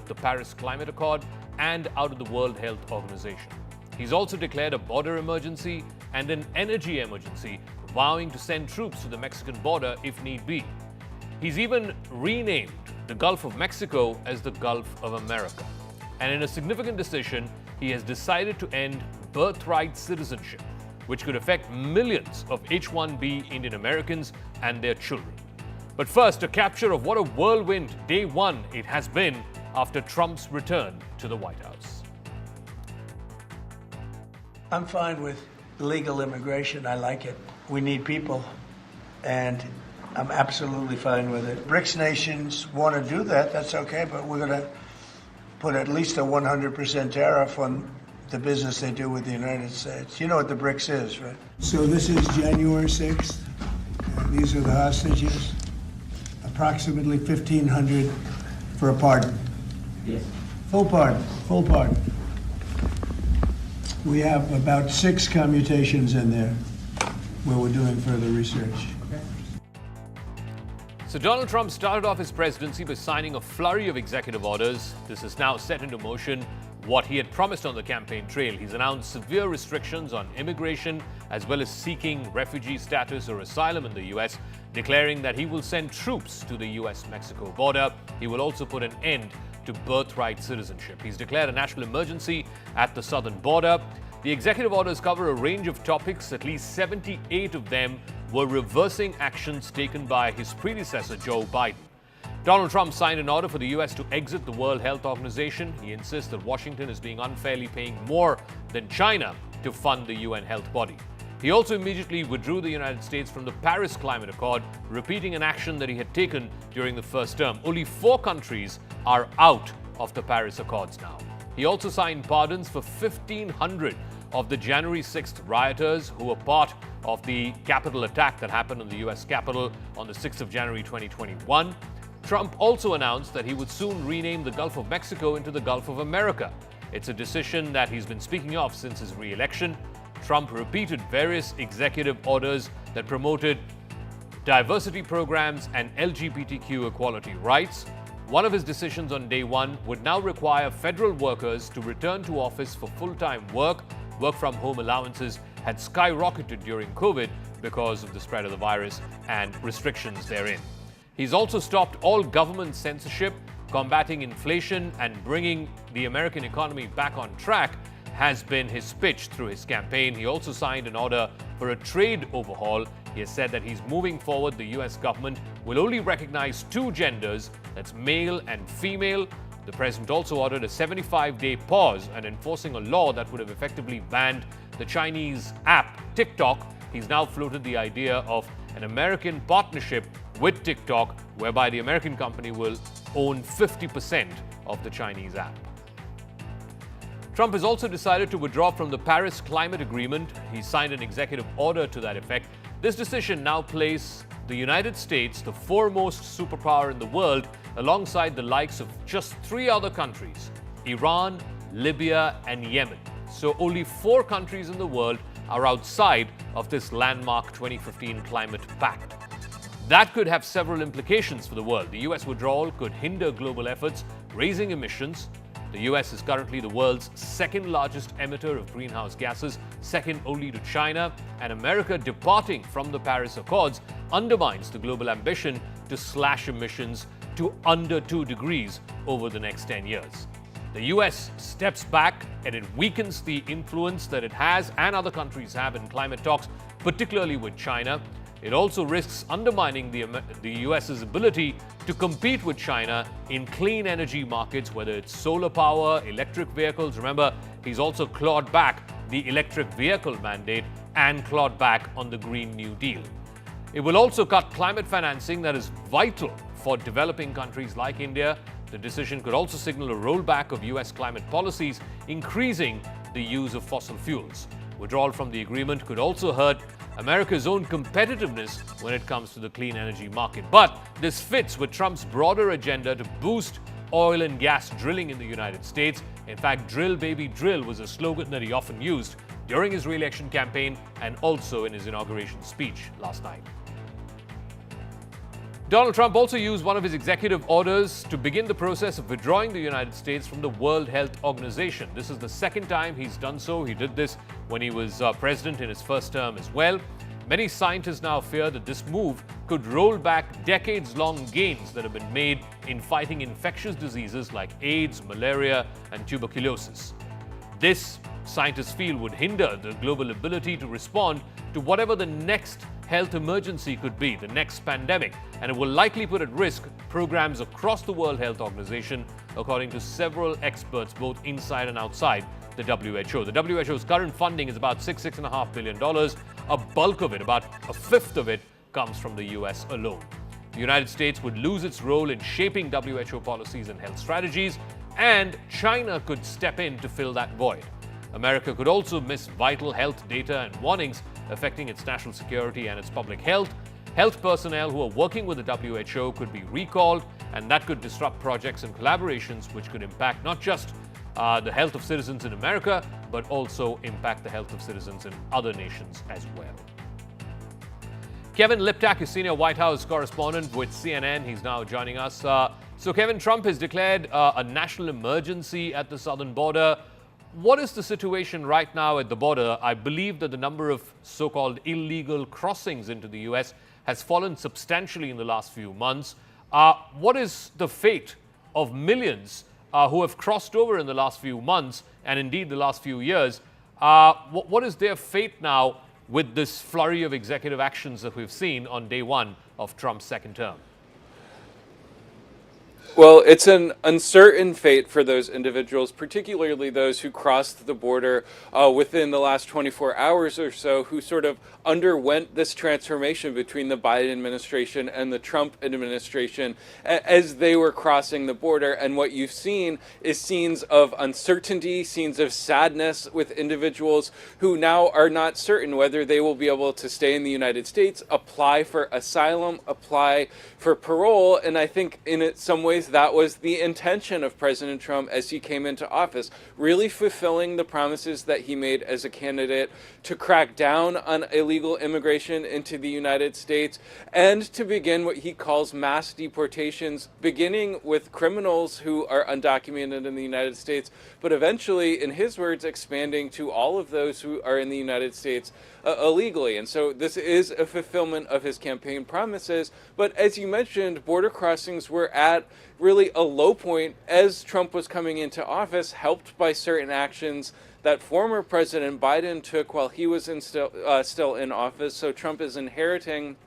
the Paris Climate Accord and out of the World Health Organization. He's also declared a border emergency and an energy emergency, vowing to send troops to the Mexican border if need be. He's even renamed the Gulf of Mexico as the Gulf of America. And in a significant decision, he has decided to end birthright citizenship, which could affect millions of H-1B Indian Americans and their children. But first, a capture of what a whirlwind day one it has been after Trump's return to the White House. I'm fine with illegal immigration. I like it. We need people, and I'm absolutely fine with it. BRICS nations want to do that, that's okay, but we're going to put at least a 100% tariff on the business they do with the United States. You know what the BRICS is, right? So this is January 6th. These are the hostages. Approximately 1,500 for a pardon. Yes. Full pardon, full pardon. We have about 6 commutations in there where we're doing further research. So Donald Trump started off his presidency by signing a flurry of executive orders. This has now set into motion what he had promised on the campaign trail. He's announced severe restrictions on immigration as well as seeking refugee status or asylum in the U.S., declaring that he will send troops to the U.S.-Mexico border. He will also put an end to birthright citizenship. He's declared a national emergency at the southern border. The executive orders cover a range of topics. At least 78 of them were reversing actions taken by his predecessor, Joe Biden. Donald Trump signed an order for the U.S. to exit the World Health Organization. He insists that Washington is being unfairly paying more than China to fund the UN health body. He also immediately withdrew the United States from the Paris Climate Accord, repeating an action that he had taken during the first term. Only 4 countries are out of the Paris Accords now. He also signed pardons for 1,500 of the January 6th rioters who were part of the Capitol attack that happened on the U.S. Capitol on the 6th of January 2021. Trump also announced that he would soon rename the Gulf of Mexico into the Gulf of America. It's a decision that he's been speaking of since his re-election. Trump repeated various executive orders that promoted diversity programs and LGBTQ equality rights. One of his decisions on day one would now require federal workers to return to office for full-time work. Work-from-home allowances had skyrocketed during COVID because of the spread of the virus and restrictions therein. He's also stopped all government censorship. Combating inflation and bringing the American economy back on track has been his pitch through his campaign. He also signed an order for a trade overhaul. He has said that he's moving forward. The U.S. government will only recognize 2 genders, that's male and female. The president also ordered a 75-day pause and enforcing a law that would have effectively banned the Chinese app TikTok. He's now floated the idea of an American partnership with TikTok, whereby the American company will own 50% of the Chinese app. Trump has also decided to withdraw from the Paris Climate Agreement. He signed an executive order to that effect. This decision now places the United States, the foremost superpower in the world, alongside the likes of just 3 other countries, Iran, Libya, and Yemen. So only 4 countries in the world are outside of this landmark 2015 climate pact. That could have several implications for the world. The U.S. withdrawal could hinder global efforts, raising emissions. The U.S. is currently the world's 2nd largest emitter of greenhouse gases, second only to China, and America departing from the Paris Accords undermines the global ambition to slash emissions to under 2 degrees over the next 10 years. The U.S. steps back and it weakens the influence that it has and other countries have in climate talks, particularly with China. It also risks undermining the U.S.'s ability to compete with China in clean energy markets, whether it's solar power, electric vehicles. Remember, he's also clawed back the electric vehicle mandate and clawed back on the Green New Deal. It will also cut climate financing that is vital for developing countries like India. The decision could also signal a rollback of U.S. climate policies, increasing the use of fossil fuels. Withdrawal from the agreement could also hurt America's own competitiveness when it comes to the clean energy market. But this fits with Trump's broader agenda to boost oil and gas drilling in the United States. In fact, "Drill, baby, drill" was a slogan that he often used during his re-election campaign and also in his inauguration speech last night. Donald Trump also used one of his executive orders to begin the process of withdrawing the United States from the World Health Organization. This is the second time he's done so. He did this when he was president in his first term as well. Many scientists now fear that this move could roll back decades-long gains that have been made in fighting infectious diseases like AIDS, malaria, and tuberculosis. This, scientists feel, would hinder the global ability to respond to whatever the next health emergency could be, the next pandemic, and it will likely put at risk programs across the World Health Organization, according to several experts, both inside and outside the WHO. The WHO's current funding is about $6.5 billion. A bulk of it, about a fifth of it, comes from the US alone. The United States would lose its role in shaping WHO policies and health strategies, and China could step in to fill that void. America could also miss vital health data and warnings affecting its national security and its public health. Health personnel who are working with the WHO could be recalled, and that could disrupt projects and collaborations which could impact not just the health of citizens in America, but also impact the health of citizens in other nations as well. Kevin Liptak is senior White House correspondent with CNN. He's now joining us. So Kevin, Trump has declared a national emergency at the southern border. What is the situation right now at the border? I believe that the number of so-called illegal crossings into the U.S. has fallen substantially in the last few months. What is the fate of millions who have crossed over in the last few months and indeed the last few years? What is their fate now with this flurry of executive actions that we've seen on day one of Trump's second term? Well, it's an uncertain fate for those individuals, particularly those who crossed the border within the last 24 hours or so, who sort of underwent this transformation between the Biden administration and the Trump administration as they were crossing the border. And what you've seen is scenes of uncertainty, scenes of sadness with individuals who now are not certain whether they will be able to stay in the United States, apply for asylum, apply for parole. And I think in some ways that was the intention of President Trump as he came into office, really fulfilling the promises that he made as a candidate to crack down on illegal immigration into the United States and to begin what he calls mass deportations, beginning with criminals who are undocumented in the United States, but eventually, in his words, expanding to all of those who are in the United States illegally. And so this is a fulfillment of his campaign promises. But as you mentioned, border crossings were at really a low point as Trump was coming into office, helped by certain actions that former President Biden took while he was still in office. So Trump is inheriting,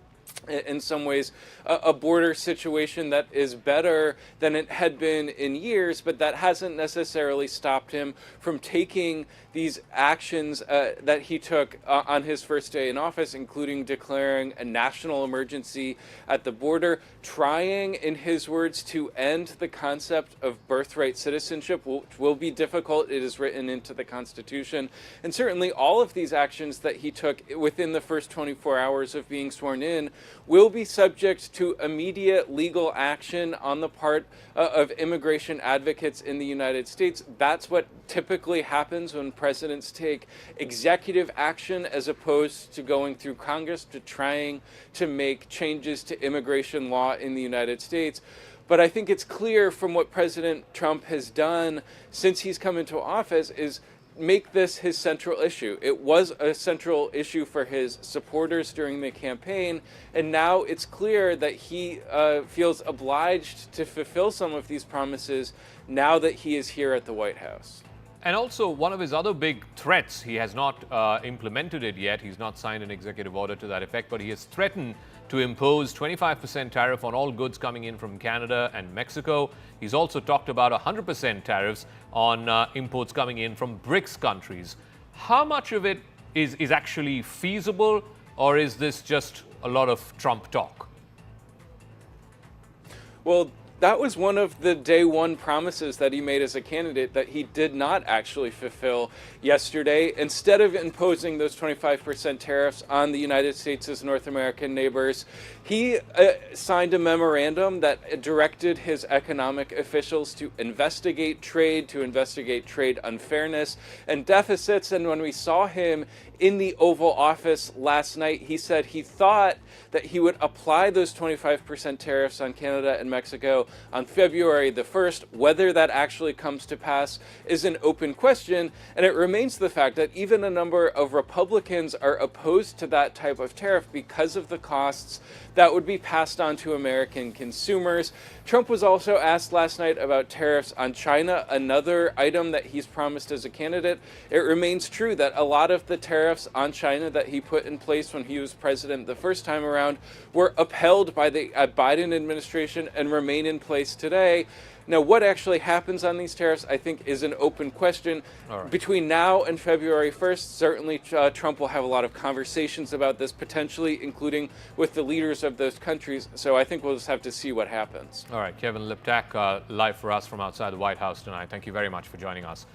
in some ways, a border situation that is better than it had been in years, but that hasn't necessarily stopped him from taking these actions that he took on his first day in office, including declaring a national emergency at the border, trying, in his words, to end the concept of birthright citizenship, which will be difficult. It is written into the Constitution. And certainly all of these actions that he took within the first 24 hours of being sworn in will be subject to immediate legal action on the part of immigration advocates in the United States. That's what typically happens when presidents take executive action as opposed to going through Congress to trying to make changes to immigration law in the United States. But I think it's clear from what President Trump has done since he's come into office is make this his central issue. It was a central issue for his supporters during the campaign, and now it's clear that he feels obliged to fulfill some of these promises now that he is here at the White House. And also, one of his other big threats, he has not implemented it yet. He's not signed an executive order to that effect, but he has threatened to impose 25% tariff on all goods coming in from Canada and Mexico. He's also talked about 100% tariffs on imports coming in from BRICS countries. How much of it is actually feasible, or is this just a lot of Trump talk? Well, that was one of the day one promises that he made as a candidate that he did not actually fulfill yesterday. Instead of imposing those 25% tariffs on the United States' North American neighbors, He signed a memorandum that directed his economic officials to investigate trade unfairness and deficits. And when we saw him in the Oval Office last night, he said he thought that he would apply those 25% tariffs on Canada and Mexico on February the 1st. Whether that actually comes to pass is an open question, and it remains the fact that even a number of Republicans are opposed to that type of tariff because of the costs that would be passed on to American consumers. Trump was also asked last night about tariffs on China, another item that he's promised as a candidate. It remains true that a lot of the tariffs on China that he put in place when he was president the first time around were upheld by the Biden administration and remain in place today. Now, what actually happens on these tariffs, I think, is an open question. Between now and February 1st, certainly Trump will have a lot of conversations about this, potentially including with the leaders of those countries. So I think we'll just have to see what happens. All right, Kevin Liptak, live for us from outside the White House tonight. Thank you very much for joining us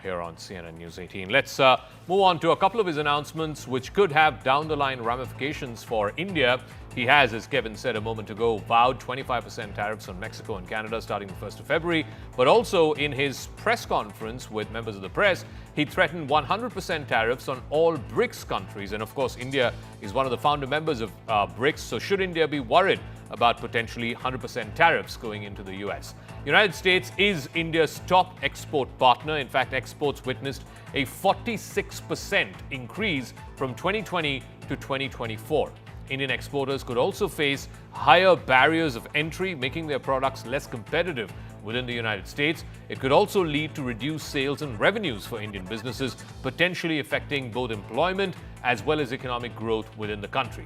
here on CNN News 18. Let's move on to a couple of his announcements, which could have down-the-line ramifications for India. He has, as Kevin said a moment ago, vowed 25% tariffs on Mexico and Canada starting the 1st of February. But also in his press conference with members of the press, he threatened 100% tariffs on all BRICS countries. And of course, India is one of the founder members of BRICS. So should India be worried about potentially 100% tariffs going into the US? The United States is India's top export partner. In fact, exports witnessed a 46% increase from 2020 to 2024. Indian exporters could also face higher barriers of entry, making their products less competitive within the United States. It could also lead to reduced sales and revenues for Indian businesses, potentially affecting both employment as well as economic growth within the country.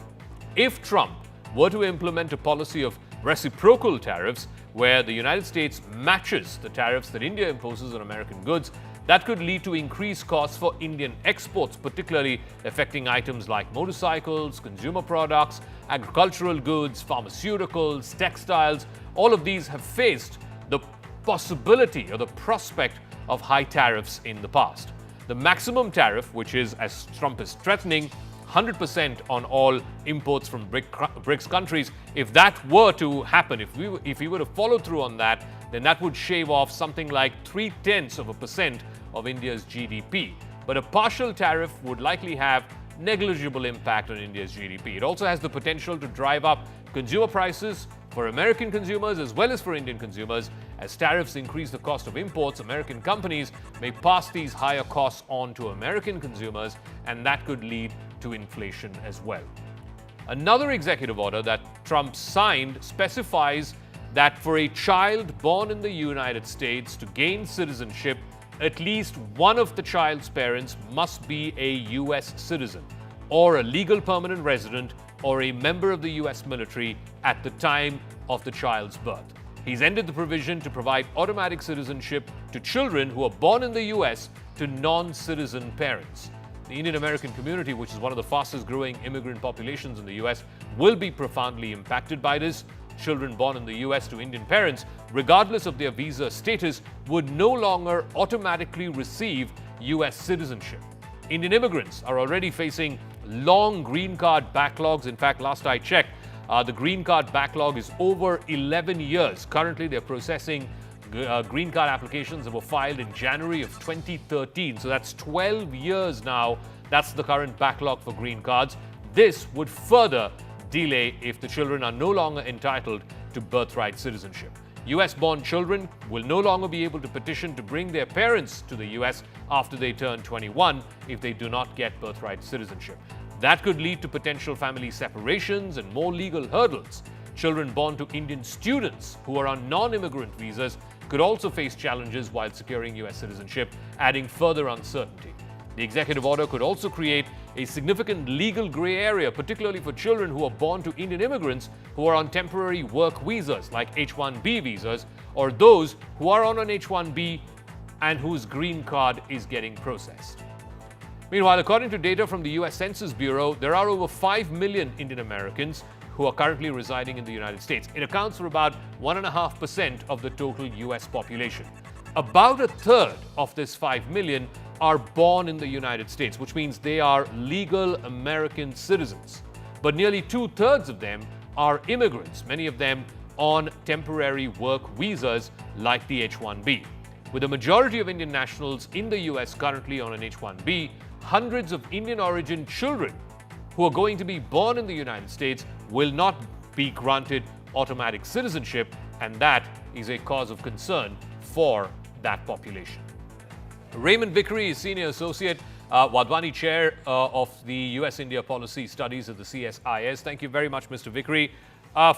If Trump were to implement a policy of reciprocal tariffs, where the United States matches the tariffs that India imposes on American goods, that could lead to increased costs for Indian exports, particularly affecting items like motorcycles, consumer products, agricultural goods, pharmaceuticals, textiles. All of these have faced the possibility or the prospect of high tariffs in the past. The maximum tariff, which is, as Trump is threatening, 100% on all imports from BRICS countries, if that were to happen, if we were to follow through on that, then that would shave off something like 0.3% of India's GDP. But a partial tariff would likely have negligible impact on India's GDP. It also has the potential to drive up consumer prices for American consumers as well as for Indian consumers. As tariffs increase the cost of imports, American companies may pass these higher costs on to American consumers, and that could lead to inflation as well. Another executive order that Trump signed specifies that for a child born in the United States to gain citizenship, at least one of the child's parents must be a U.S. citizen or a legal permanent resident or a member of the U.S. military at the time of the child's birth. He's ended the provision to provide automatic citizenship to children who are born in the U.S. to non-citizen parents. The Indian American community, which is one of the fastest growing immigrant populations in the U.S., will be profoundly impacted by this. Children born in the U.S. to Indian parents, regardless of their visa status, would no longer automatically receive U.S. citizenship. Indian immigrants are already facing long green card backlogs. In fact, last I checked, the green card backlog is over 11 years. Currently, they're processing green card applications that were filed in January of 2013. So that's 12 years now. That's the current backlog for green cards. This would further delay if the children are no longer entitled to birthright citizenship. US-born children will no longer be able to petition to bring their parents to the US after they turn 21 if they do not get birthright citizenship. That could lead to potential family separations and more legal hurdles. Children born to Indian students who are on non-immigrant visas could also face challenges while securing US citizenship, adding further uncertainty. The executive order could also create a significant legal gray area, particularly for children who are born to Indian immigrants who are on temporary work visas like H-1B visas, or those who are on an H-1B and whose green card is getting processed. Meanwhile, according to data from the US Census Bureau, there are over 5 million Indian Americans who are currently residing in the United States. It accounts for about 1.5% of the total US population. About a third of this 5 million are born in the United States, which means they are legal American citizens. But nearly 2/3 of them are immigrants, many of them on temporary work visas like the H-1B. With the majority of Indian nationals in the US currently on an H-1B, hundreds of Indian origin children who are going to be born in the United States will not be granted automatic citizenship, and that is a cause of concern for that population. Raymond Vickery is Senior Associate, Wadhwani Chair of the US-India Policy Studies at the CSIS. Thank you very much, Mr. Vickery.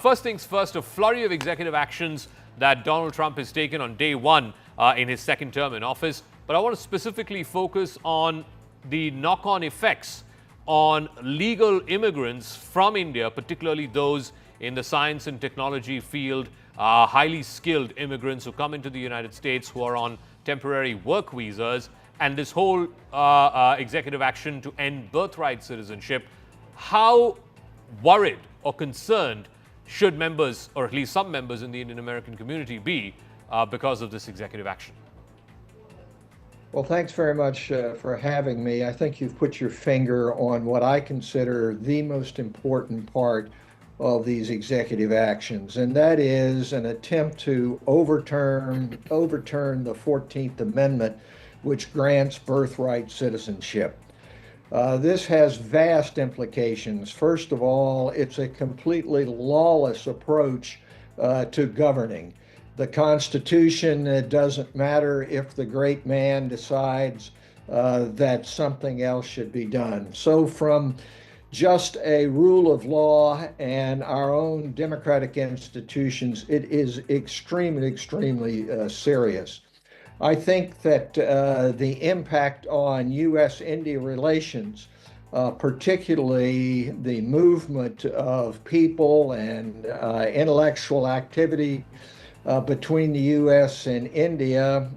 First things first, a flurry of executive actions that Donald Trump has taken on day one in his second term in office. But I want to specifically focus on the knock-on effects on legal immigrants from India, particularly those in the science and technology field, highly skilled immigrants who come into the United States who are on temporary work visas, and this whole executive action to end birthright citizenship. How worried or concerned should members, or at least some members in the Indian American community, be because of this executive action? Well, thanks very much for having me. I think you've put your finger on what I consider the most important part of these executive actions, and that is an attempt to overturn the 14th Amendment, which grants birthright citizenship. This has vast implications. First of all, it's a completely lawless approach to governing. The Constitution, it doesn't matter if the great man decides that something else should be done. So from just a rule of law and our own democratic institutions, it is extremely serious. I think that the impact on U.S.-India relations, particularly the movement of people and intellectual activity between the U.S. and India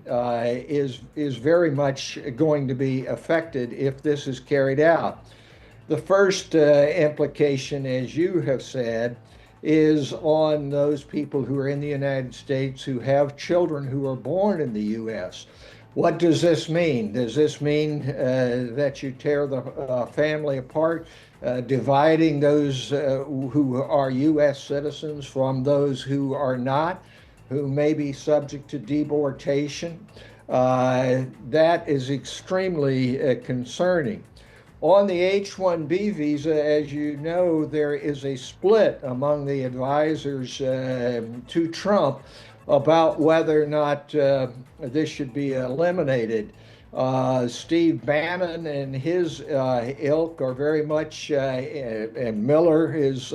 is very much going to be affected if this is carried out. The first implication, as you have said, is on those people who are in the United States who have children who are born in the U.S. What does this mean? Does this mean that you tear the family apart, dividing those who are U.S. citizens from those who are not, who may be subject to deportation? That is extremely concerning. On the H-1B visa, as you know, there is a split among the advisors to Trump about whether or not this should be eliminated. Steve Bannon and his ilk are very much, and Miller is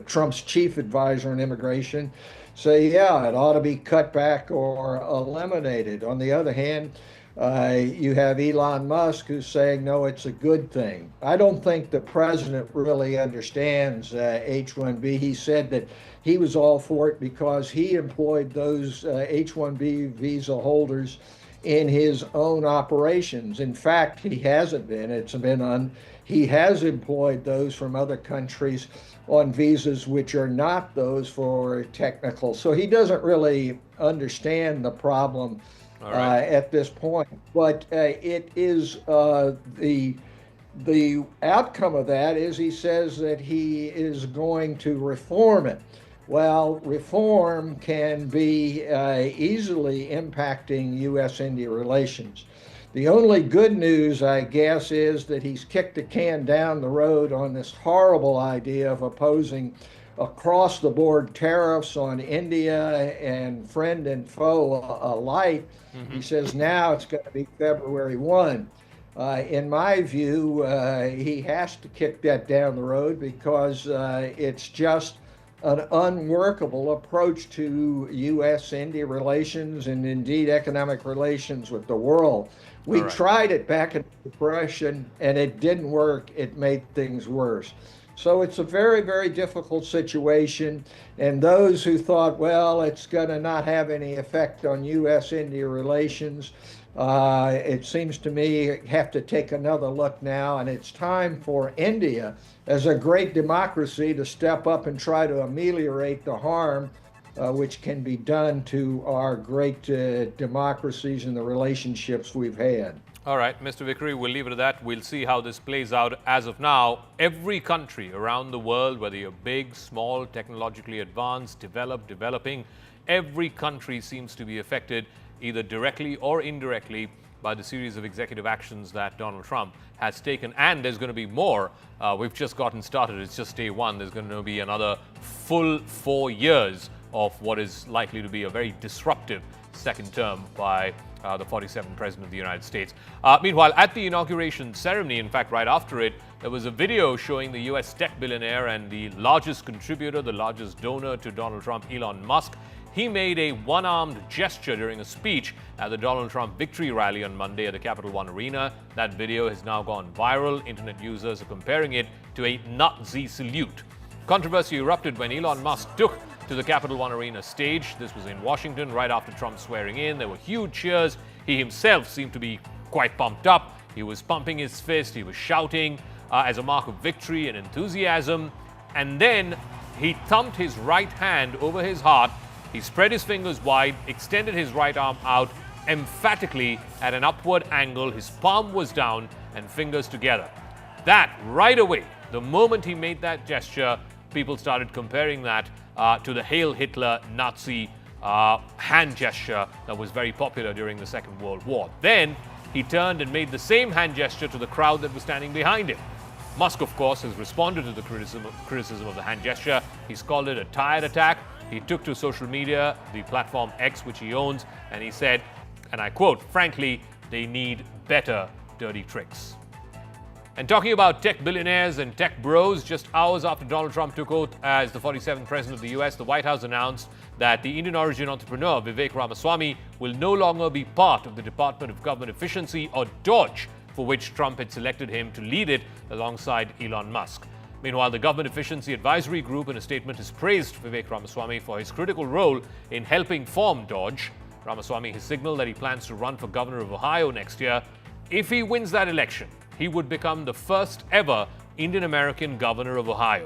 Trump's chief advisor on immigration, say, yeah, it ought to be cut back or eliminated. On the other hand, you have Elon Musk who's saying, no, it's a good thing. I don't think the president really understands H-1B. He said that he was all for it because he employed those H-1B visa holders in his own operations. In fact, he hasn't been. He has employed those from other countries on visas which are not those for technical. So he doesn't really understand the problem at this point. But it is the outcome of that is he says that he is going to reform it. Well, reform can be easily impacting U.S.-India relations. The only good news, I guess, is that he's kicked the can down the road on this horrible idea of opposing across-the-board tariffs on India and friend and foe alike. He says now it's going to be February 1. In my view, he has to kick that down the road because it's just an unworkable approach to U.S.-India relations and indeed economic relations with the world. We tried it back in the Depression and it didn't work. It made things worse. So it's a very, very difficult situation. And those who thought, well, it's going to not have any effect on U.S.-India relations, it seems to me have to take another look now. And it's time for India, as a great democracy, to step up and try to ameliorate the harm which can be done to our great democracies and the relationships we've had. All right, Mr. Vickery, we'll leave it at that. We'll see how this plays out. As of now, every country around the world, whether you're big, small, technologically advanced, developed, developing, every country seems to be affected either directly or indirectly by the series of executive actions that Donald Trump has taken. And there's going to be more. We've just gotten started. It's just day one. There's going to be another full 4 years of what is likely to be a very disruptive second term by the 47th President of the United States. Meanwhile, at the inauguration ceremony, in fact, right after it, there was a video showing the US tech billionaire and the largest contributor, the largest donor to Donald Trump, Elon Musk. He made a one-armed gesture during a speech at the Donald Trump victory rally on Monday at the Capital One Arena. That video has now gone viral. Internet users are comparing it to a Nazi salute. Controversy erupted when Elon Musk took to the Capital One Arena stage. This was in Washington right after Trump's swearing in. There were huge cheers. He himself seemed to be quite pumped up. He was pumping his fist. He was shouting as a mark of victory and enthusiasm. And then he thumped his right hand over his heart. He spread his fingers wide, extended his right arm out emphatically at an upward angle. His palm was down and fingers together. That right away, the moment he made that gesture, people started comparing that to the Hail Hitler Nazi hand gesture that was very popular during the Second World War. Then he turned and made the same hand gesture to the crowd that was standing behind him. Musk, of course, has responded to the criticism of the hand gesture. He's called it a tired attack. He took to social media, the platform X, which he owns, and he said, and I quote, "Frankly, they need better dirty tricks." And talking about tech billionaires and tech bros, just hours after Donald Trump took oath as the 47th President of the US, the White House announced that the Indian origin entrepreneur Vivek Ramaswamy will no longer be part of the Department of Government Efficiency, or DOGE, for which Trump had selected him to lead it alongside Elon Musk. Meanwhile, the Government Efficiency Advisory Group in a statement has praised Vivek Ramaswamy for his critical role in helping form DOGE. Ramaswamy has signaled that he plans to run for governor of Ohio next year. If he wins that election, he would become the first ever Indian American governor of Ohio.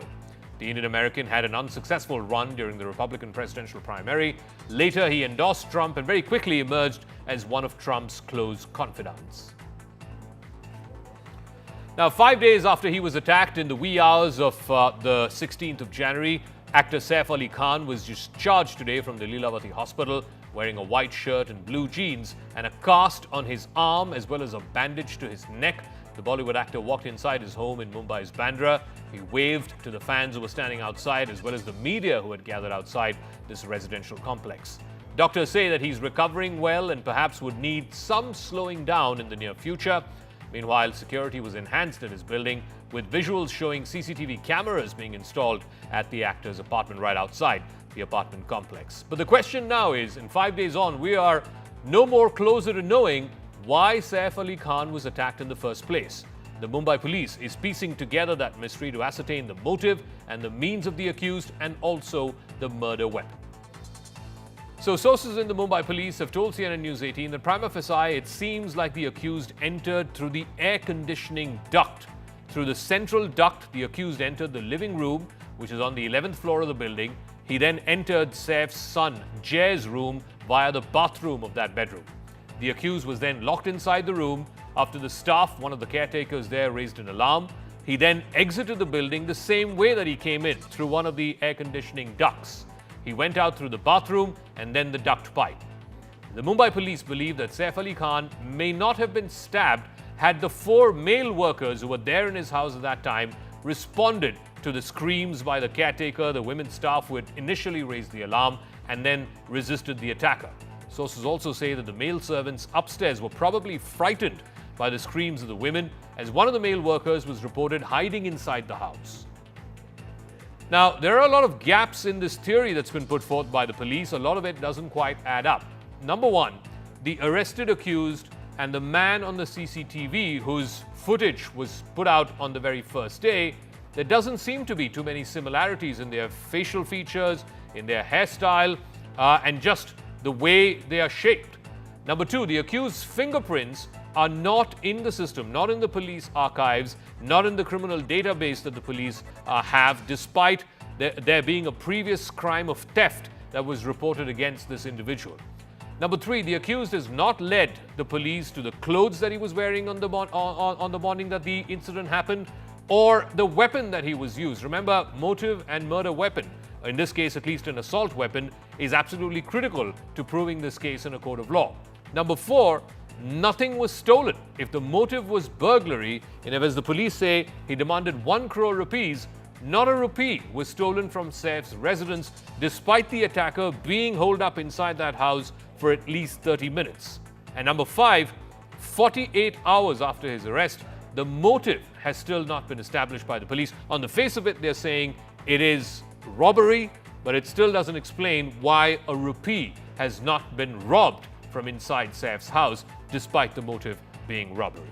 The Indian American had an unsuccessful run during the Republican presidential primary. Later, he endorsed Trump and very quickly emerged as one of Trump's close confidants. Now, 5 days after he was attacked in the wee hours of the 16th of January, actor Saif Ali Khan was discharged today from the Lilavati hospital wearing a white shirt and blue jeans and a cast on his arm as well as a bandage to his neck. The Bollywood actor walked inside his home in Mumbai's Bandra. He waved to the fans who were standing outside as well as the media who had gathered outside this residential complex. Doctors say that he's recovering well and perhaps would need some slowing down in the near future. Meanwhile, security was enhanced at his building with visuals showing CCTV cameras being installed at the actor's apartment right outside the apartment complex. But the question now is, and 5 days on, we are no more closer to knowing why Saif Ali Khan was attacked in the first place. The Mumbai police is piecing together that mystery to ascertain the motive and the means of the accused and also the murder weapon. So sources in the Mumbai police have told CNN News 18 that prima facie it seems like the accused entered through the air conditioning duct. Through the central duct, the accused entered the living room, which is on the 11th floor of the building. He then entered Saif's son, Jay's room via the bathroom of that bedroom. The accused was then locked inside the room. After the staff, one of the caretakers there, raised an alarm. He then exited the building the same way that he came in, through one of the air conditioning ducts. He went out through the bathroom and then the duct pipe. The Mumbai police believe that Saif Ali Khan may not have been stabbed had the 4 male workers who were there in his house at that time responded to the screams by the caretaker, the women staff who had initially raised the alarm and then resisted the attacker. Sources also say that the male servants upstairs were probably frightened by the screams of the women, as one of the male workers was reported hiding inside the house. Now, there are a lot of gaps in this theory that's been put forth by the police. A lot of it doesn't quite add up. Number one, the arrested accused and the man on the CCTV whose footage was put out on the very first day, there doesn't seem to be too many similarities in their facial features, in their hairstyle, and just the way they are shaped. Number two, the accused's fingerprints are not in the system, not in the police archives, not in the criminal database that the police have, despite there being a previous crime of theft that was reported against this individual. Number 3, the accused has not led the police to the clothes that he was wearing on the morning that the incident happened, or the weapon that he was used. Remember, motive and murder weapon, in this case at least an assault weapon, is absolutely critical to proving this case in a court of law. Number 4, nothing was stolen. If the motive was burglary, and if, as the police say, he demanded 1 crore rupees, not a rupee was stolen from Saif's residence, despite the attacker being holed up inside that house for at least 30 minutes. And number 5, 48 hours after his arrest, the motive has still not been established by the police. On the face of it, they're saying it is robbery, but it still doesn't explain why a rupee has not been robbed from inside Saif's house, despite the motive being robbery.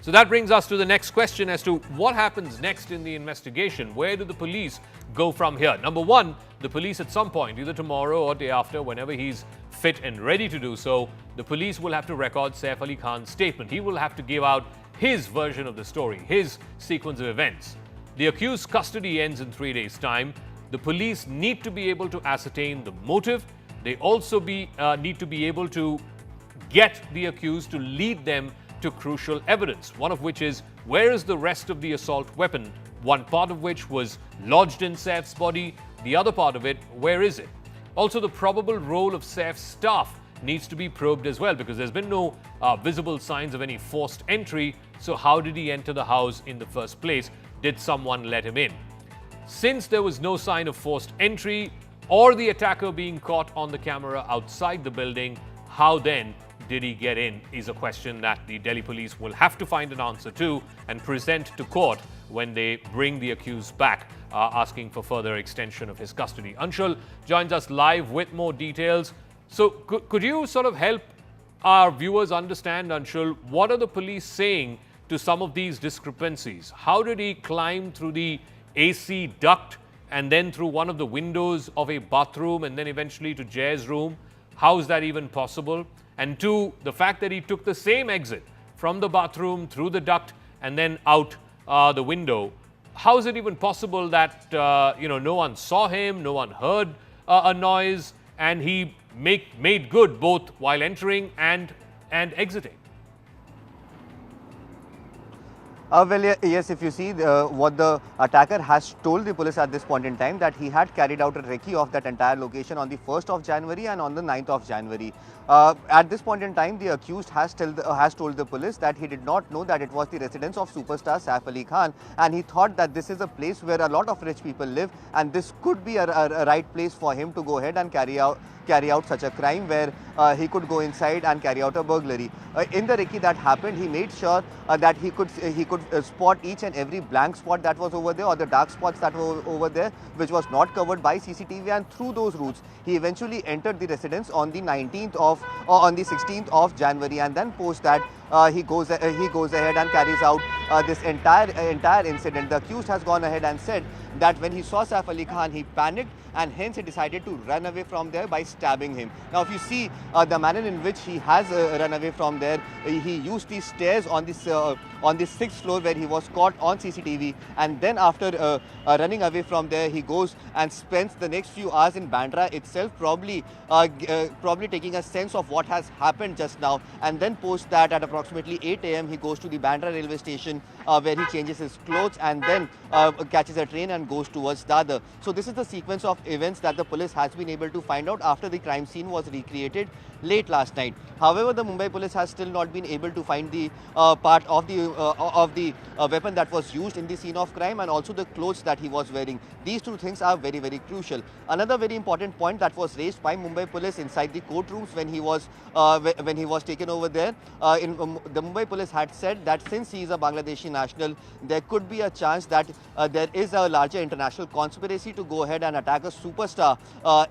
So that brings us to the next question as to what happens next in the investigation. Where do the police go from here? Number 1, the police at some point, either tomorrow or day after, whenever he's fit and ready to do so, the police will have to record Saif Ali Khan's statement. He will have to give out his version of the story, his sequence of events. The accused's custody ends in 3 days' time. The police need to be able to ascertain the motive. They also need to be able to get the accused to lead them to crucial evidence, one of which is where is the rest of the assault weapon, one part of which was lodged in Saif's body, the other part of it, where is it? Also, the probable role of Saif's staff needs to be probed as well, because there's been no visible signs of any forced entry. So how did he enter the house in the first place? Did someone let him in? Since there was no sign of forced entry or the attacker being caught on the camera outside the building, how then did he get in is a question that the Delhi police will have to find an answer to and present to court when they bring the accused back, asking for further extension of his custody. Anshul joins us live with more details. So could you sort of help our viewers understand, Anshul, what are the police saying to some of these discrepancies? How did he climb through the AC duct and then through one of the windows of a bathroom and then eventually to Jay's room? How is that even possible? And 2, the fact that he took the same exit from the bathroom through the duct and then out the window. How is it even possible that no one saw him, no one heard a noise, and he made good both while entering and exiting? Yes, if you see what the attacker has told the police at this point in time, that he had carried out a recce of that entire location on the 1st of January and on the 9th of January. At this point in time, the accused has told the police that he did not know that it was the residence of superstar Saif Ali Khan, and he thought that this is a place where a lot of rich people live, and this could be a right place for him to go ahead and carry out such a crime, where he could go inside and carry out a burglary. In the recce that happened, he made sure that he could spot each and every blank spot that was over there, or the dark spots that were over there, which was not covered by CCTV. And through those routes, he eventually entered the residence on the 16th of January, and then post that he goes ahead and carries out this entire incident. The accused has gone ahead and said that when he saw Saif Ali Khan, he panicked, and hence he decided to run away from there by stabbing him. Now, if you see the manner in which he has run away from there, he used these stairs on this 6th floor where he was caught on CCTV, and then after running away from there, he goes and spends the next few hours in Bandra itself, probably taking a sense of what has happened just now, and then post that at approximately 8 a.m. he goes to the Bandra railway station where he changes his clothes and then catches a train and goes towards Dadar. So this is the sequence of events that the police has been able to find out after the crime scene was recreated late last night. However, the Mumbai police has still not been able to find the part of the weapon that was used in the scene of crime, and also the clothes that he was wearing. These two things are very, very crucial. Another very important point that was raised by Mumbai police inside the courtrooms when he was taken over there, the Mumbai police had said that since he is a Bangladeshi national, there could be a chance that there is a larger international conspiracy to go ahead and attack a superstar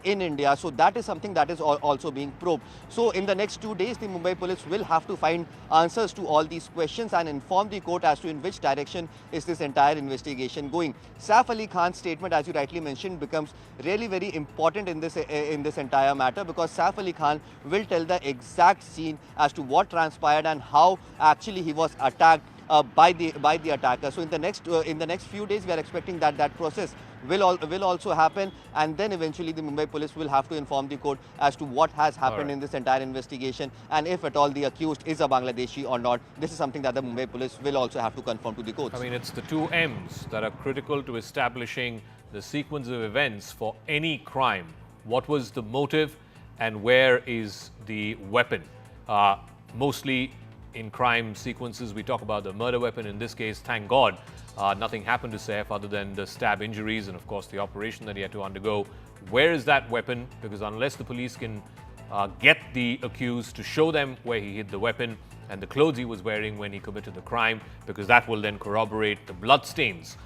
in India. So that is something that is also being probed. So in the next 2 days, the Mumbai police will have to find answers to all these questions and inform the court as to in which direction is this entire investigation going. Saif Ali Khan's statement, as you rightly mentioned, becomes really very important in this entire matter, because Saif Ali Khan will tell the exact scene as to what transpired and how actually he was attacked by the attacker. So in the next few days, we are expecting that process will also happen, and then eventually the Mumbai police will have to inform the court as to what has happened in this entire investigation, and if at all the accused is a Bangladeshi or not. This is something that the Mumbai police will also have to confirm to the courts. I mean, it's the two M's that are critical to establishing the sequence of events for any crime. What was the motive and where is the weapon? Mostly in crime sequences, we talk about the murder weapon. In this case, thank God, nothing happened to Saif other than the stab injuries and, of course, the operation that he had to undergo. Where is that weapon? Because unless the police can get the accused to show them where he hid the weapon and the clothes he was wearing when he committed the crime, because that will then corroborate the bloodstains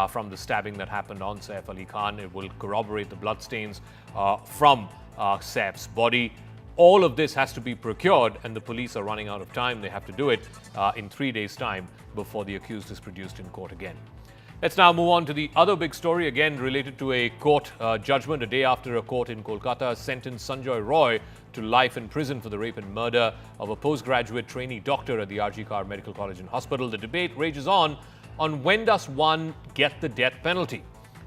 from the stabbing that happened on Saif Ali Khan. It will corroborate the bloodstains from Saif's body. All of this has to be procured, and the police are running out of time. They have to do it in 3 days' time before the accused is produced in court again. Let's now move on to the other big story, again related to a court judgment. A day after a court in Kolkata sentenced Sanjay Roy to life in prison for the rape and murder of a postgraduate trainee doctor at the RG Kar Medical College and Hospital. The debate rages on when does one get the death penalty.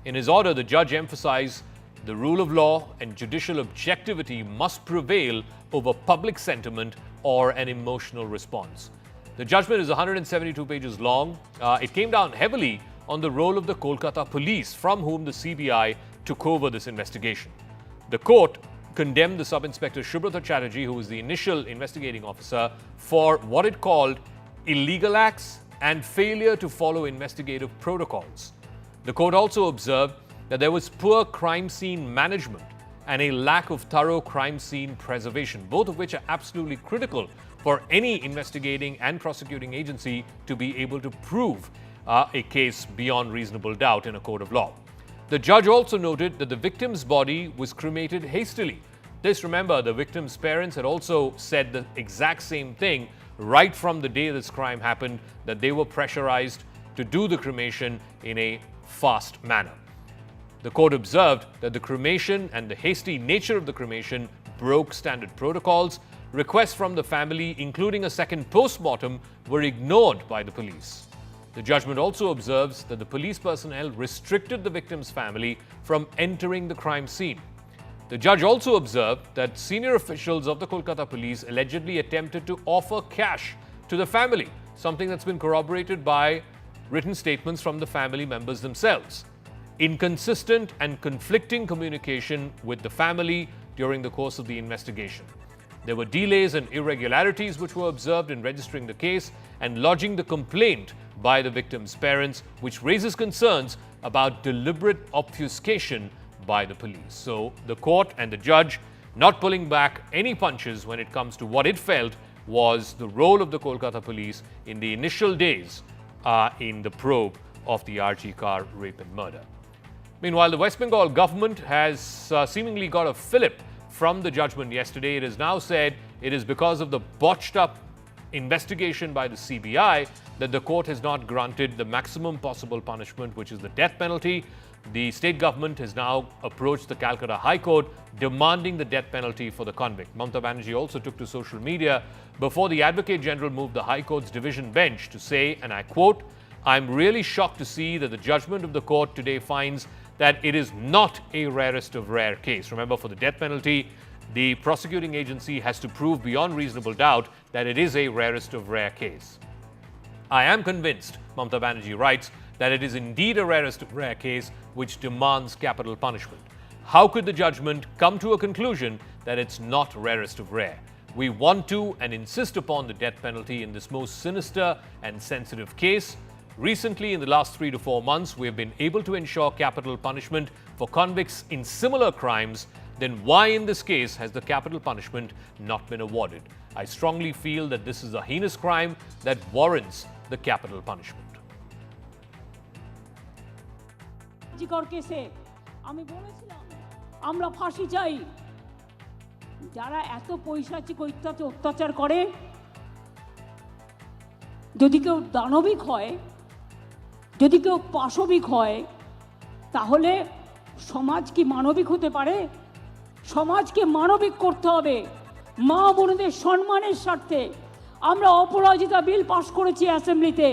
In his order, the judge emphasized the rule of law and judicial objectivity must prevail over public sentiment or an emotional response. The judgment is 172 pages long. It came down heavily on the role of the Kolkata police, from whom the CBI took over this investigation. The court condemned the Sub-Inspector Subrata Chatterjee, who was the initial investigating officer, for what it called illegal acts and failure to follow investigative protocols. The court also observed that there was poor crime scene management and a lack of thorough crime scene preservation, both of which are absolutely critical for any investigating and prosecuting agency to be able to prove a case beyond reasonable doubt in a court of law. The judge also noted that the victim's body was cremated hastily. This, remember, the victim's parents had also said the exact same thing right from the day this crime happened, that they were pressurized to do the cremation in a fast manner. The court observed that the cremation and the hasty nature of the cremation broke standard protocols. Requests from the family, including a second post-mortem, were ignored by the police. The judgment also observes that the police personnel restricted the victim's family from entering the crime scene. The judge also observed that senior officials of the Kolkata police allegedly attempted to offer cash to the family, something that's been corroborated by written statements from the family members themselves. Inconsistent and conflicting communication with the family during the course of the investigation. There were delays and irregularities which were observed in registering the case and lodging the complaint by the victim's parents, which raises concerns about deliberate obfuscation by the police. So the court and the judge not pulling back any punches when it comes to what it felt was the role of the Kolkata police in the initial days in the probe of the RG Kar rape and murder. Meanwhile, the West Bengal government has seemingly got a fillip from the judgment yesterday. It is now said it is because of the botched up investigation by the CBI that the court has not granted the maximum possible punishment, which is the death penalty. The state government has now approached the Calcutta High Court demanding the death penalty for the convict. Mamata Banerjee also took to social media before the Advocate General moved the High Court's division bench to say, and I quote, "I'm really shocked to see that the judgment of the court today finds that it is not a rarest of rare case." Remember, for the death penalty, the prosecuting agency has to prove beyond reasonable doubt that it is a rarest of rare case. I am convinced, Mamata Banerjee writes, that it is indeed a rarest of rare case which demands capital punishment. How could the judgment come to a conclusion that it's not rarest of rare? We want to and insist upon the death penalty in this most sinister and sensitive case. Recently, in the last 3 to 4 months, we have been able to ensure capital punishment for convicts in similar crimes. Then why in this case has the capital punishment not been awarded? I strongly feel that this is a heinous crime that warrants the capital punishment. আমরা ফাঁসি চাই যারা এত পৈশাচিক অত্যাচার করে যদি কেউ দানবিক হয় যদি কেউ পাশবিক হয় তাহলে সমাজ কি মানবিক হতে পারে সমাজকে মানবিক করতে হবে মা বোনদের সম্মানের স্বার্থে আমরা অপরাজিতা বিল পাস করেছি অ্যাসেম্বলিতে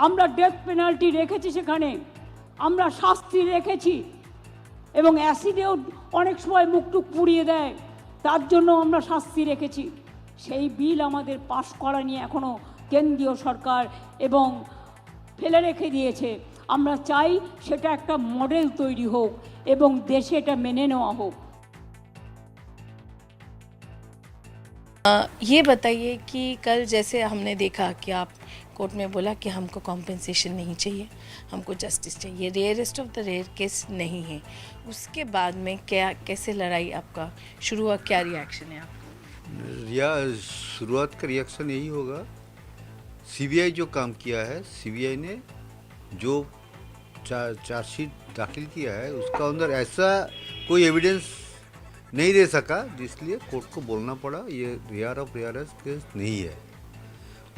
আমরা ডেথ পেনাল্টি রেখেছি সেখানে আমরা শাস্তি রেখেছি এবং অ্যাসিডেও অনেক সময় মুখটুক পুড়িয়ে দেয়, তার জন্য আমরা শাস্তি রেখেছি। সেই বিল আমাদের পাশ করা নিয়ে এখনও কেন্দ্রীয় সরকার এবং ফেলে রেখে দিয়েছে। আমরা চাই সেটা একটা মডেল তৈরি হোক এবং দেশে এটা মেনে নেওয়া হোক। ये बताइए कि कल जैसे हमने देखा कि आप कोर्ट में बोला कि हमको कॉम्पेंसेशन नहीं चाहिए, हमको जस्टिस चाहिए, rarest of the rare case नहीं है, उसके बाद में क्या कैसे लड़ाई आपका शुरू हुआ, क्या रिएक्शन है आपका? शुरुआत का रिएक्शन यही होगा, सीबीआई जो काम किया है, सीबीआई ने जो चार्जशीट दाखिल किया है उसका अंदर ऐसा कोई एविडेंस नहीं दे सका, जिसलिए कोर्ट को बोलना पड़ा ये रेयर ऑफ रेयरेस्ट केस नहीं है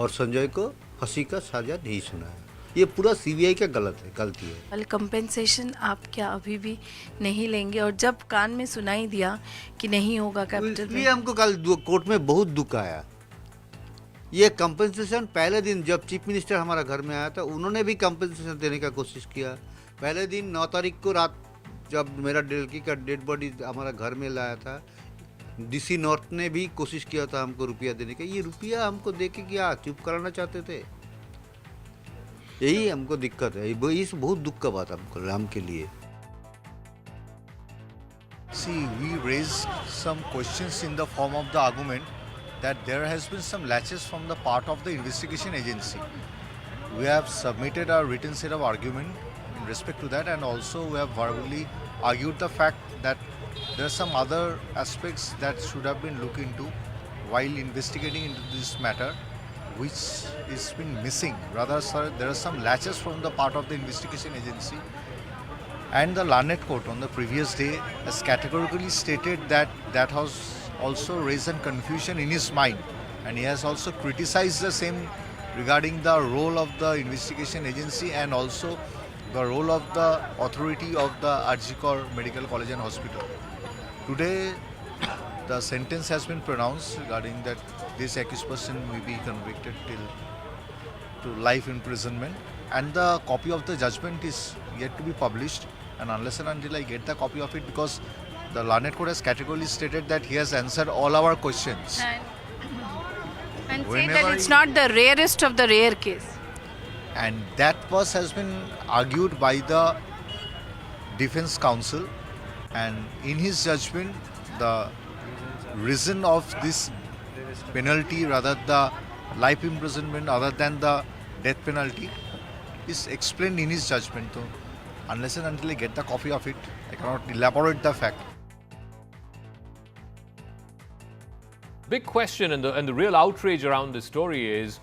और संजय को फांसी का सजा नहीं सुनाया। ये पूरा सीबीआई का गलती है। कल कंपेंसेशन आप क्या अभी भी नहीं लेंगे? और जब कान में सुनाई दिया कि नहीं होगा कैपिटल में, इसलिए हमको कल कोर्ट में बहुत दुख आया। ये कंपेंसेशन पहले दिन जब चीफ मिनिस्टर हमारा घर में आया था, उन्होंने भी कंपेंसेशन देने का कोशिश किया। पहले दिन 9 तारीख को रात जब मेरा लड़की का डेड बॉडी हमारा घर में लाया था, डीसी नॉर्थ ने भी कोशिश किया था हमको रुपया देने का। ये रुपया हमको दे के क्या चुप कराना चाहते थे, यही हमको दिक्कत है। इस बहुत दुख का बात हमको राम के लिए। See, we raised some questions in the form of the argument that there has been some latches from the part of the investigation agency. We have submitted our written set of argument in respect to that, and also we have verbally argued the fact that there are some other aspects that should have been looked into while investigating into this matter, which is been missing. Rather, sir, there are some latches from the part of the investigation agency, and the learned court on the previous day has categorically stated that that has also raised confusion in his mind, and he has also criticized the same regarding the role of the investigation agency and also the role of the authority of the Arjikor Medical College and Hospital. Today, the sentence has been pronounced regarding that this accused person may be convicted to life imprisonment, and the copy of the judgment is yet to be published. And unless and until I get the copy of it, because the learned court has categorically stated that he has answered all our questions. and say Whenever that it's not the rarest of the rare case. And that has been argued by the defense counsel, and in his judgment the reason of this penalty, rather the life imprisonment other than the death penalty, is explained in his judgment. So unless and until I get the copy of it, I cannot elaborate the fact. Big question and the real outrage around this story is,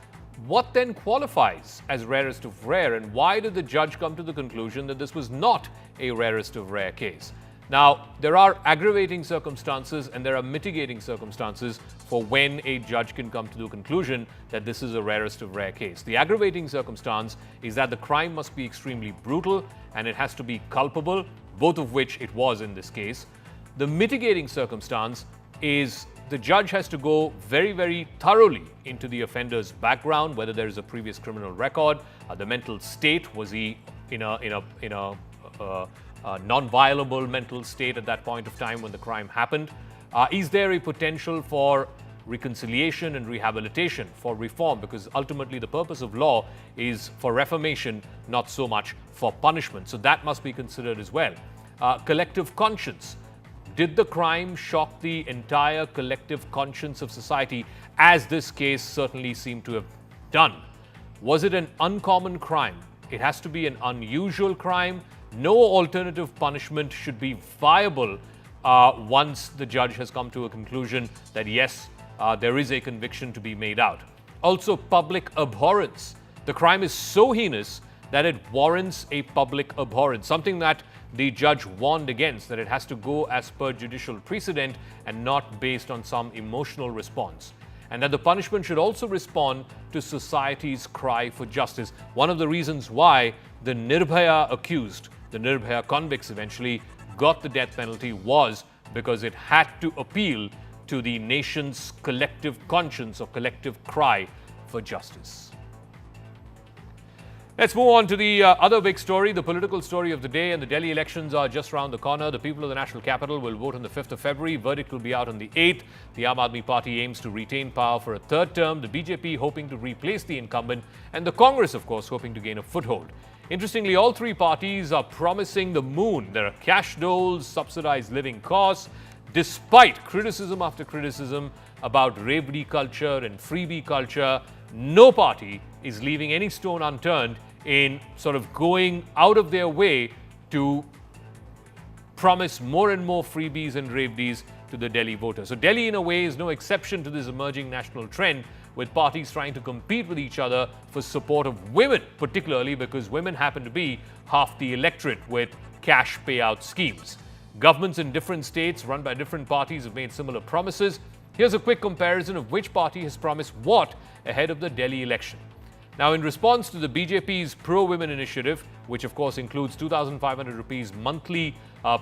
what then qualifies as rarest of rare, and why did the judge come to the conclusion that this was not a rarest of rare case? Now, there are aggravating circumstances and there are mitigating circumstances for when a judge can come to the conclusion that this is a rarest of rare case. The aggravating circumstance is that the crime must be extremely brutal and it has to be culpable, both of which it was in this case. The mitigating circumstance is the judge has to go very, very thoroughly into the offender's background, whether there is a previous criminal record, the mental state, was he in a non-violable mental state at that point of time when the crime happened? Is there a potential for reconciliation and rehabilitation, for reform? Because ultimately the purpose of law is for reformation, not so much for punishment. So that must be considered as well. Collective conscience. Did the crime shock the entire collective conscience of society, as this case certainly seemed to have done? Was it an uncommon crime? It has to be an unusual crime. No alternative punishment should be viable once the judge has come to a conclusion that yes, there is a conviction to be made out. Also, public abhorrence. The crime is so heinous that it warrants a public abhorrence, something that the judge warned against, that it has to go as per judicial precedent and not based on some emotional response. And that the punishment should also respond to society's cry for justice. One of the reasons why the Nirbhaya accused, the Nirbhaya convicts eventually got the death penalty, was because it had to appeal to the nation's collective conscience or collective cry for justice. Let's move on to the other big story, the political story of the day. And the Delhi elections are just around the corner. The people of the national capital will vote on the 5th of February. Verdict will be out on the 8th. The Aam Aadmi Party aims to retain power for a third term. The BJP hoping to replace the incumbent. And the Congress, of course, hoping to gain a foothold. Interestingly, all three parties are promising the moon. There are cash doles, subsidized living costs, despite criticism after criticism about ravdi culture and freebie culture. No party is leaving any stone unturned in sort of going out of their way to promise more and more freebies and ravdies to the Delhi voters. So Delhi, in a way, is no exception to this emerging national trend, with parties trying to compete with each other for support of women, particularly because women happen to be half the electorate with cash payout schemes. Governments in different states run by different parties have made similar promises. Here's a quick comparison of which party has promised what ahead of the Delhi election. Now, in response to the BJP's pro-women initiative, which of course includes 2,500 rupees monthly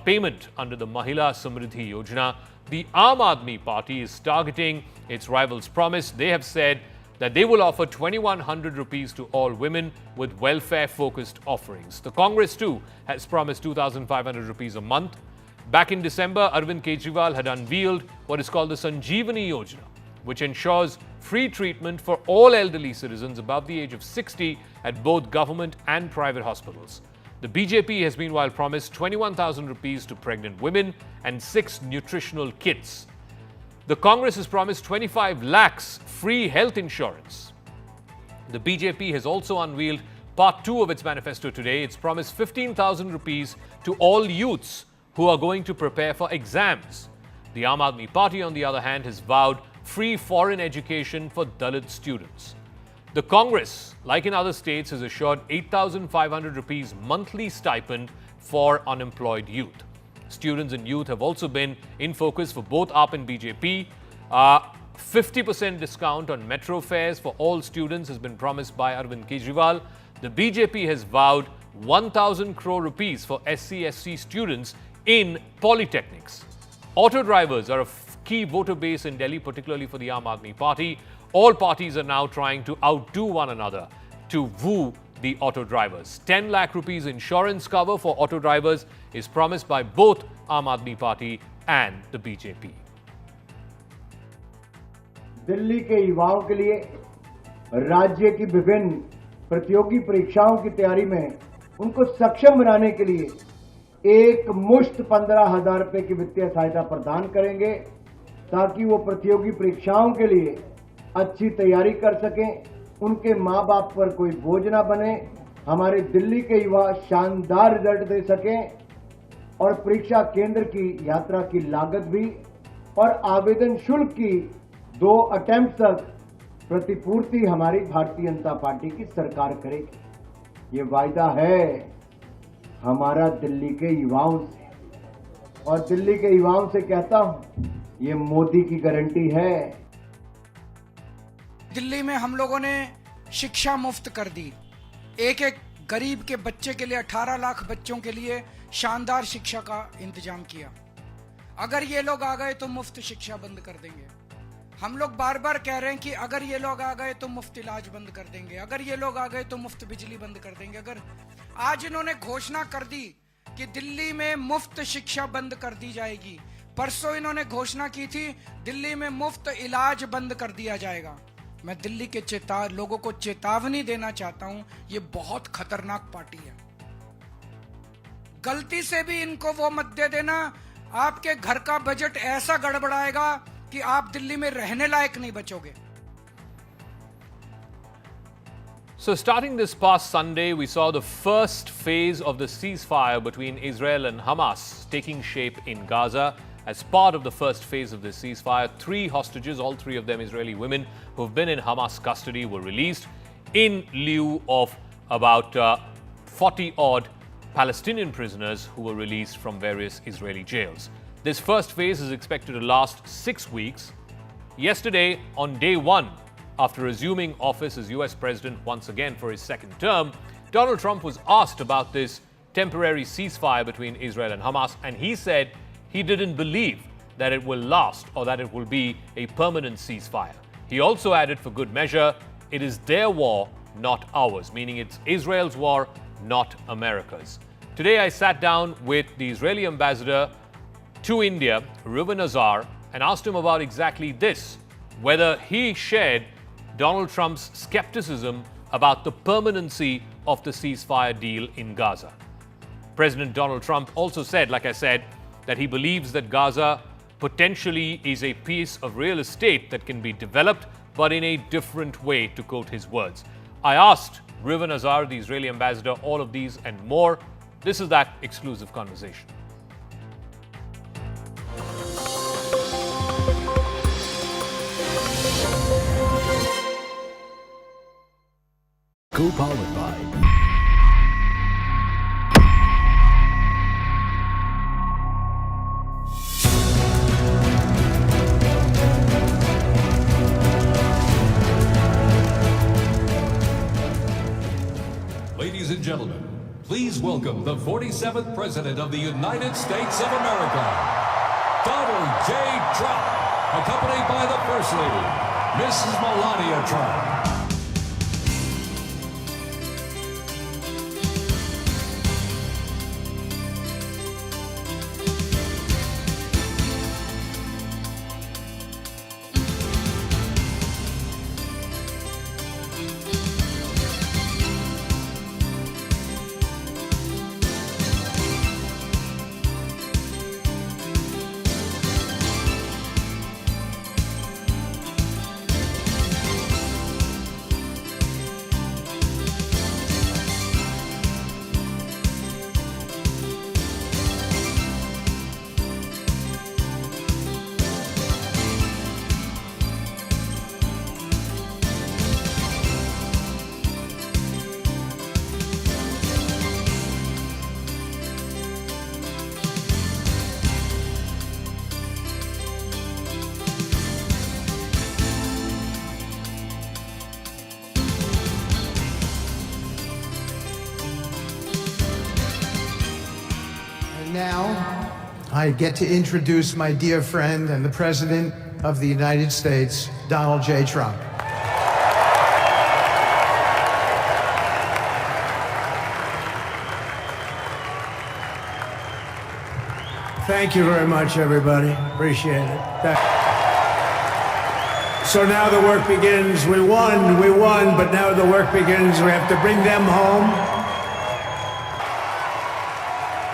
payment under the Mahila Samriddhi Yojana, the Aam Aadmi Party is targeting its rival's promise. They have said that they will offer 2,100 rupees to all women with welfare-focused offerings. The Congress too has promised 2,500 rupees a month. Back in December, Arvind Kejriwal had unveiled what is called the Sanjeevani Yojana, which ensures free treatment for all elderly citizens above the age of 60 at both government and private hospitals. The BJP has meanwhile promised 21,000 rupees to pregnant women and 6 nutritional kits. The Congress has promised 25 lakhs free health insurance. The BJP has also unveiled part 2 of its manifesto today. It's promised 15,000 rupees to all youths who are going to prepare for exams. The Aam Aadmi Party, on the other hand, has vowed free foreign education for Dalit students. The Congress, like in other states, has assured 8,500 rupees monthly stipend for unemployed youth. Students and youth have also been in focus for both AAP and BJP. 50% discount on metro fares for all students has been promised by Arvind Kejriwal. The BJP has vowed 1,000 crore rupees for SC/SC students in polytechnics. Auto drivers are a key voter base in Delhi, particularly for the Aam Aadmi Party. All parties are now trying to outdo one another to woo the auto drivers. 10 lakh rupees insurance cover for auto drivers is promised by both Aam Aadmi Party and the BJP. Delhi के युवाओं के लिए राज्य की विभिन्न प्रतियोगी परीक्षाओं की तैयारी में उनको सक्षम बनाने के लिए एक मुश्त 15,000 रुपए की वित्तीय सहायता प्रदान करेंगे ताकि वो प्रतियोगी परीक्षाओं के लिए अच्छी तैयारी कर सकें, उनके माँ बाप पर कोई बोझ ना बने, हमारे दिल्ली के युवा शानदार रिजल्ट दे सकें और परीक्षा केंद्र की यात्रा की लागत भी और आवेदन शुल्क की 2 अटेम्प्ट तक प्रतिपूर्ति हमारी भारतीय जनता पार्टी की सरकार करेगी। ये वायदा है हमारा दिल्ली के युवाओं से और दिल्ली के युवाओं से कहता हूं, ये मोदी की गारंटी है। दिल्ली में हम लोगों ने शिक्षा मुफ्त कर दी। एक एक गरीब के बच्चे के लिए 18 लाख बच्चों के लिए शानदार शिक्षा का इंतजाम किया। अगर ये लोग आ गए तो मुफ्त शिक्षा बंद कर देंगे। हम लोग बार बार कह रहे हैं कि अगर ये लोग आ गए तो मुफ्त इलाज बंद कर देंगे, अगर ये लोग आ गए तो मुफ्त बिजली बंद कर देंगे। अगर आज इन्होंने घोषणा कर दी कि दिल्ली में मुफ्त शिक्षा बंद कर दी जाएगी, परसों इन्होंने घोषणा की थी दिल्ली में मुफ्त इलाज बंद कर दिया जाएगा। मैं दिल्ली के लोगों को चेतावनी देना चाहता हूं, ये बहुत खतरनाक पार्टी है। गलती से भी इनको वो मत दे देना, आपके घर का बजट ऐसा गड़बड़ाएगा कि आप दिल्ली में रहने लायक नहीं बचोगे। So starting this past Sunday, we saw the first phase of the ceasefire between Israel and Hamas taking shape in Gaza. As part of the first phase of the ceasefire, 3 hostages, all 3 of them Israeli women, who have been in Hamas custody, were released in lieu of about 40-odd Palestinian prisoners who were released from various Israeli jails. This first phase is expected to last 6 weeks. Yesterday, on day 1, after resuming office as US President once again for his second term, Donald Trump was asked about this temporary ceasefire between Israel and Hamas, and he said he didn't believe that it will last or that it will be a permanent ceasefire. He also added, for good measure, it is their war, not ours, meaning it's Israel's war, not America's. Today I sat down with the Israeli ambassador to India, Reuven Azar, and asked him about exactly this, whether he shared Donald Trump's skepticism about the permanency of the ceasefire deal in Gaza. President Donald Trump also said, like I said, that he believes that Gaza potentially is a piece of real estate that can be developed, but in a different way, to quote his words. I asked Reuven Azar, the Israeli ambassador, all of these and more. This is that exclusive conversation. Co-powered by Ladies and gentlemen, please welcome the 47th President of the United States of America, Donald J. Trump, accompanied by the First Lady, Mrs. Melania Trump. Now, I get to introduce my dear friend and the President of the United States, Donald J. Trump. Thank you very much, everybody. Appreciate it. So now the work begins. We won, but now the work begins. We have to bring them home.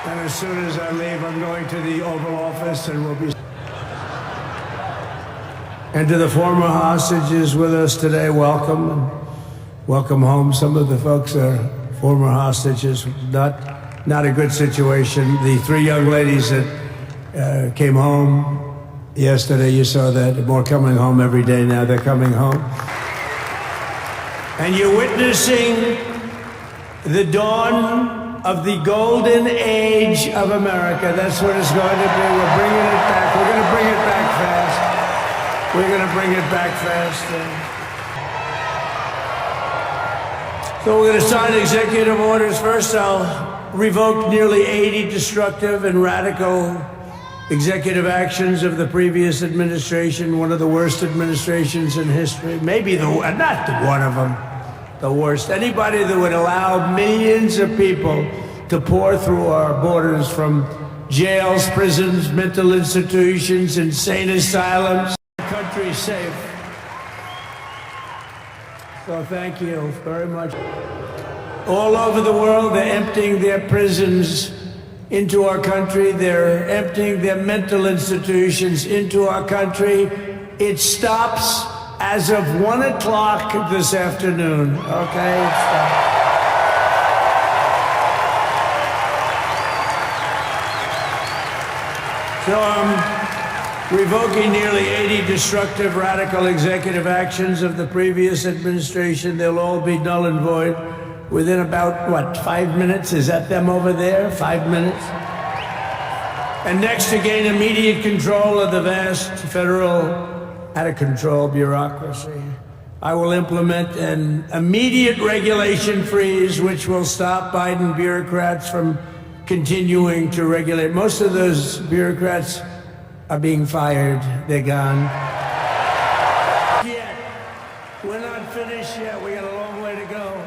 And as soon as I leave, I'm going to the Oval Office and we'll be... And to the former hostages with us today, welcome. And welcome home. Some of the folks are former hostages. Not a good situation. The three young ladies that came home yesterday, you saw that. More coming home every day now. They're coming home. And you're witnessing the dawn of the golden age of America. That's what it's going to be. We're bringing it back. We're going to bring it back fast. We're going to bring it back fast. So we're going to sign executive orders. First, I'll revoke nearly 80 destructive and radical executive actions of the previous administration, one of the worst administrations in history. Maybe not one of them. The worst. Anybody that would allow millions of people to pour through our borders from jails, prisons, mental institutions, insane asylums. The country's safe. So thank you very much. All over the world, they're emptying their prisons into our country. They're emptying their mental institutions into our country. It stops as of 1 o'clock this afternoon, okay? So I'm revoking nearly 80 destructive, radical executive actions of the previous administration. They'll all be null and void within about, 5 minutes? Is that them over there? 5 minutes? And next, to gain immediate control of the vast federal out-of-control bureaucracy, I will implement an immediate regulation freeze which will stop Biden bureaucrats from continuing to regulate. Most of those bureaucrats are being fired. They're gone. We're not finished yet. We got a long way to go.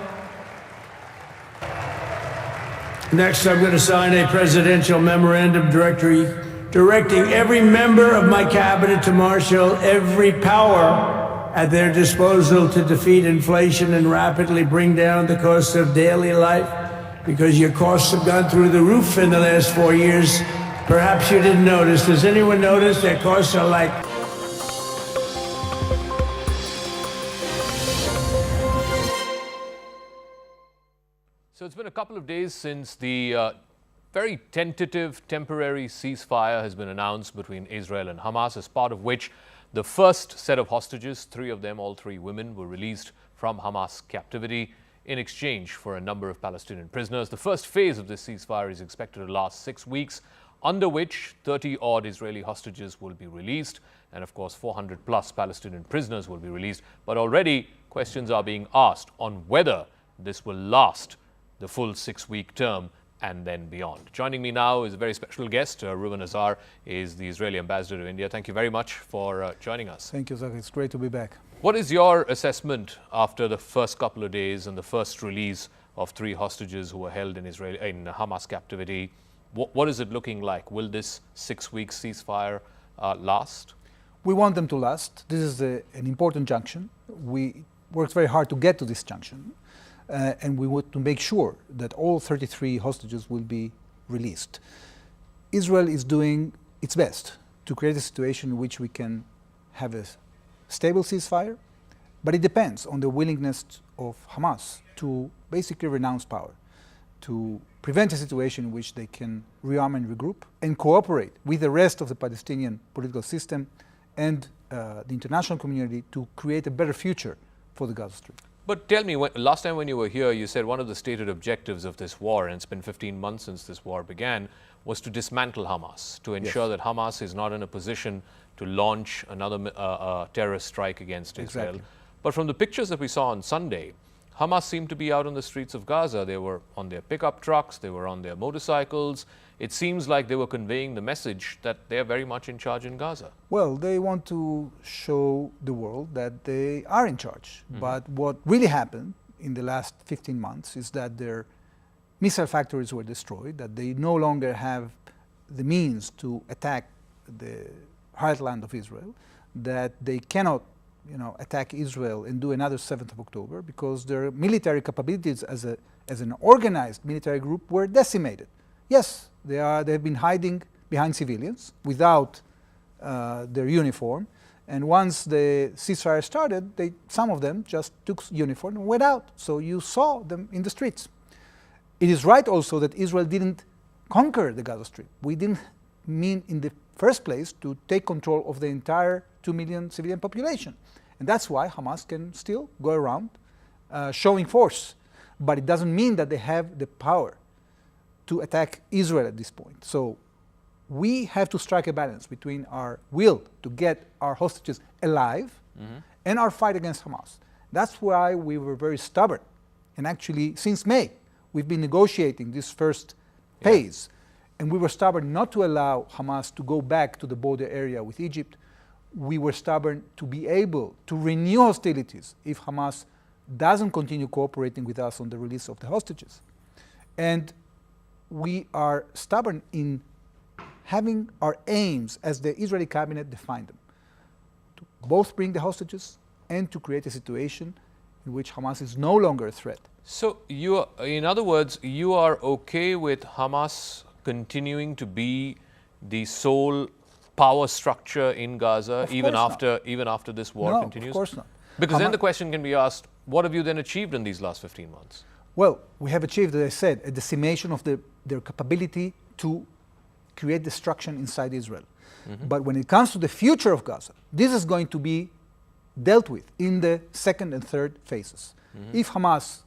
Next, I'm going to sign a presidential memorandum directing every member of my cabinet to marshal every power at their disposal to defeat inflation and rapidly bring down the cost of daily life, because your costs have gone through the roof in the last 4 years. Perhaps you didn't notice. Does anyone notice their costs are like... So it's been a couple of days since the very tentative temporary ceasefire has been announced between Israel and Hamas, as part of which the first set of hostages, 3 of them, all 3 women, were released from Hamas captivity in exchange for a number of Palestinian prisoners. The first phase of this ceasefire is expected to last 6 weeks, under which 30-odd Israeli hostages will be released, and of course 400 plus Palestinian prisoners will be released. But already questions are being asked on whether this will last the full 6-week term and then beyond. Joining me now is a very special guest. Reuven Azar is the Israeli ambassador to India. Thank you very much for joining us. Thank you, Zakka. It's great to be back. What is your assessment after the first couple of days and the first release of 3 hostages who were held in Hamas captivity? What is it looking like? Will this 6-week ceasefire last? We want them to last. This is an important junction. We worked very hard to get to this junction. And we want to make sure that all 33 hostages will be released. Israel is doing its best to create a situation in which we can have a stable ceasefire, but it depends on the willingness of Hamas to basically renounce power, to prevent a situation in which they can rearm and regroup and cooperate with the rest of the Palestinian political system and the international community to create a better future for the Gaza Strip. But tell me, last time when you were here, you said one of the stated objectives of this war, and it's been 15 months since this war began, was to dismantle Hamas, to ensure that Hamas is not in a position to launch another terrorist strike against Israel. Exactly. But from the pictures that we saw on Sunday, Hamas seemed to be out on the streets of Gaza. They were on their pickup trucks, they were on their motorcycles. It seems like they were conveying the message that they're very much in charge in Gaza. Well, they want to show the world that they are in charge. But what really happened in the last 15 months is that their missile factories were destroyed, that they no longer have the means to attack the heartland of Israel, that they cannot attack Israel and do another 7th of October because their military capabilities as an organized military group were decimated. Yes, they have been hiding behind civilians without their uniform, and once the ceasefire started, some of them just took uniform and went out. So you saw them in the streets. It is right also that Israel didn't conquer the Gaza Strip. We didn't mean in the first place to take control of the entire 2 million civilian population. And that's why Hamas can still go around showing force. But it doesn't mean that they have the power to attack Israel at this point. So we have to strike a balance between our will to get our hostages alive and our fight against Hamas. That's why we were very stubborn. And actually, since May, we've been negotiating this first phase. And we were stubborn not to allow Hamas to go back to the border area with Egypt. We were stubborn to be able to renew hostilities if Hamas doesn't continue cooperating with us on the release of the hostages. And we are stubborn in having our aims as the Israeli cabinet defined them, to both bring the hostages and to create a situation in which Hamas is no longer a threat. So in other words, you are okay with Hamas continuing to be the sole power structure in Gaza even after this war continues? Of course not. Because then the question can be asked, what have you then achieved in these last 15 months? Well, we have achieved, as I said, a decimation of their capability to create destruction inside Israel. But when it comes to the future of Gaza, this is going to be dealt with in the second and third phases. If Hamas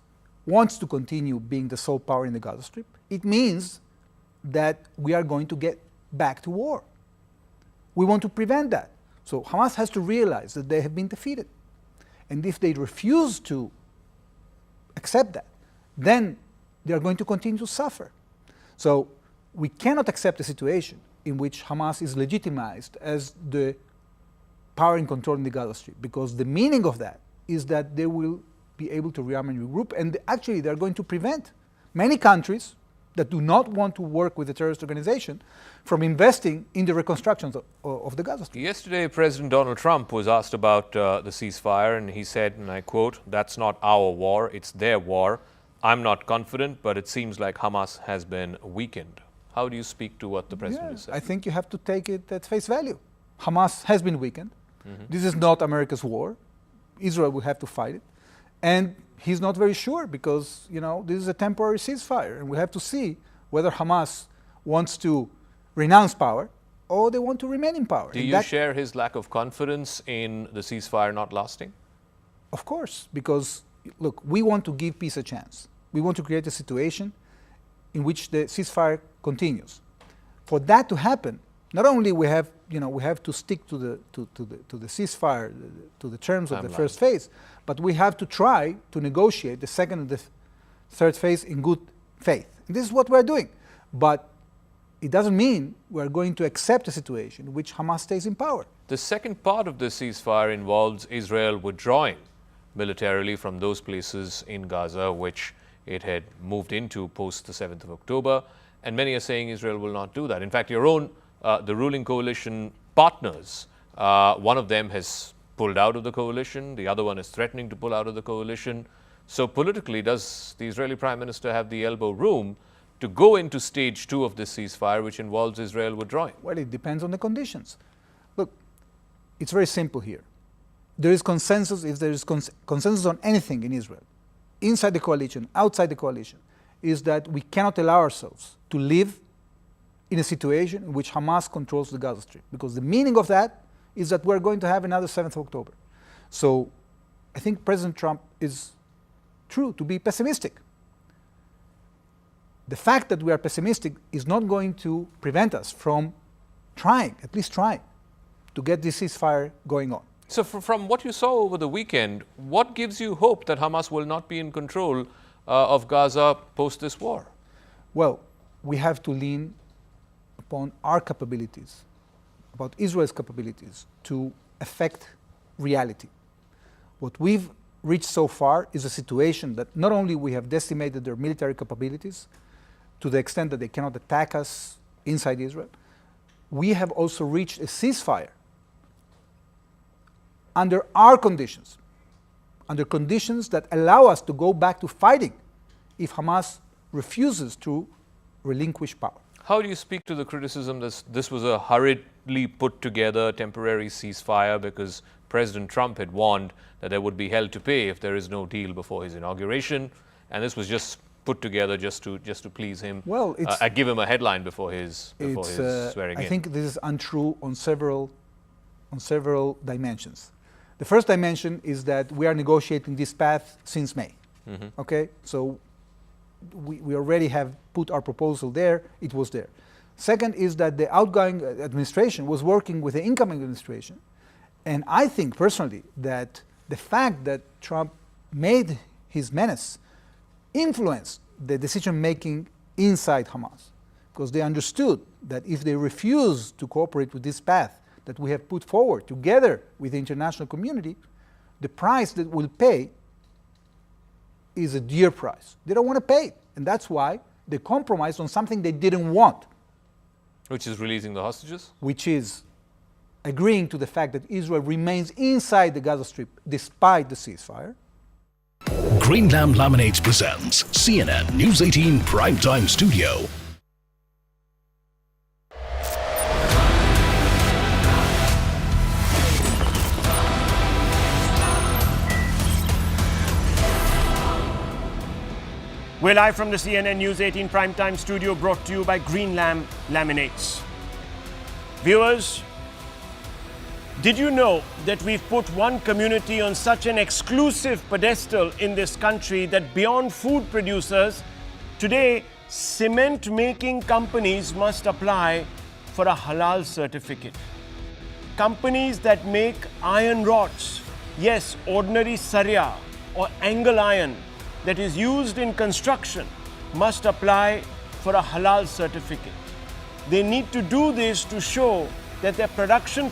wants to continue being the sole power in the Gaza Strip, it means that we are going to get back to war. We want to prevent that. So Hamas has to realize that they have been defeated. And if they refuse to accept that, then they are going to continue to suffer. So we cannot accept a situation in which Hamas is legitimized as the power and control in the Gaza Strip, because the meaning of that is that they will be able to rearm and regroup, and actually they're going to prevent many countries that do not want to work with the terrorist organization from investing in the reconstruction of the Gaza Strip. Yesterday, President Donald Trump was asked about the ceasefire, and he said, and I quote, "That's not our war, it's their war. I'm not confident, but it seems like Hamas has been weakened." How do you speak to what the president is saying? I think you have to take it at face value. Hamas has been weakened. This is not America's war. Israel will have to fight it. And he's not very sure because, this is a temporary ceasefire. And we have to see whether Hamas wants to renounce power or they want to remain in power. Do you share his lack of confidence in the ceasefire not lasting? Of course, because, look, we want to give peace a chance. We want to create a situation in which the ceasefire continues. For that to happen, not only we have to stick to the ceasefire, to the terms of the first phase, but we have to try to negotiate the second and the third phase in good faith. And this is what we're doing. But it doesn't mean we're going to accept a situation in which Hamas stays in power. The second part of the ceasefire involves Israel withdrawing militarily from those places in Gaza which it had moved into post the 7th of October. And many are saying Israel will not do that. In fact, your own, the ruling coalition partners, one of them has pulled out of the coalition, the other one is threatening to pull out of the coalition. So politically, does the Israeli Prime Minister have the elbow room to go into stage 2 of this ceasefire, which involves Israel withdrawing? Well, it depends on the conditions. Look, it's very simple here. There is consensus, if there is consensus on anything in Israel, inside the coalition, outside the coalition, is that we cannot allow ourselves to live in a situation in which Hamas controls the Gaza Strip. Because the meaning of that is that we're going to have another 7th of October. So I think President Trump is true to be pessimistic. The fact that we are pessimistic is not going to prevent us from trying, at least trying, to get this ceasefire going on. So from what you saw over the weekend, what gives you hope that Hamas will not be in control of Gaza post this war? Well, we have to lean upon our capabilities, about Israel's capabilities to affect reality. What we've reached so far is a situation that not only we have decimated their military capabilities to the extent that they cannot attack us inside Israel, we have also reached a ceasefire under our conditions, under conditions that allow us to go back to fighting if Hamas refuses to relinquish power. How do you speak to the criticism that this was a hurriedly put together temporary ceasefire because President Trump had warned that there would be hell to pay if there is no deal before his inauguration, and this was just put together just to please him? Well, give him a headline before his swearing in. I think this is untrue on several dimensions. The first dimension is that we are negotiating this path since May. Okay, so we already have put our proposal there. It was there. Second is that the outgoing administration was working with the incoming administration, and I think personally that the fact that Trump made his menace influenced the decision-making inside Hamas, because they understood that if they refuse to cooperate with this path that we have put forward together with the international community, the price that we'll pay is a dear price. They don't want to pay it, and that's why they compromised on something they didn't want. Which is releasing the hostages? Which is agreeing to the fact that Israel remains inside the Gaza Strip despite the ceasefire. Green Lamb Laminates presents CNN News 18 Primetime Studio. We're live from the CNN News 18 Primetime Studio, brought to you by Green Lamb Laminates. Viewers, did you know that we've put one community on such an exclusive pedestal in this country that beyond food producers, today cement-making companies must apply for a Halal certificate? Companies that make iron rods, yes, ordinary saria or angle iron that is used in construction, must apply for a Halal certificate. They need to do this to show that their production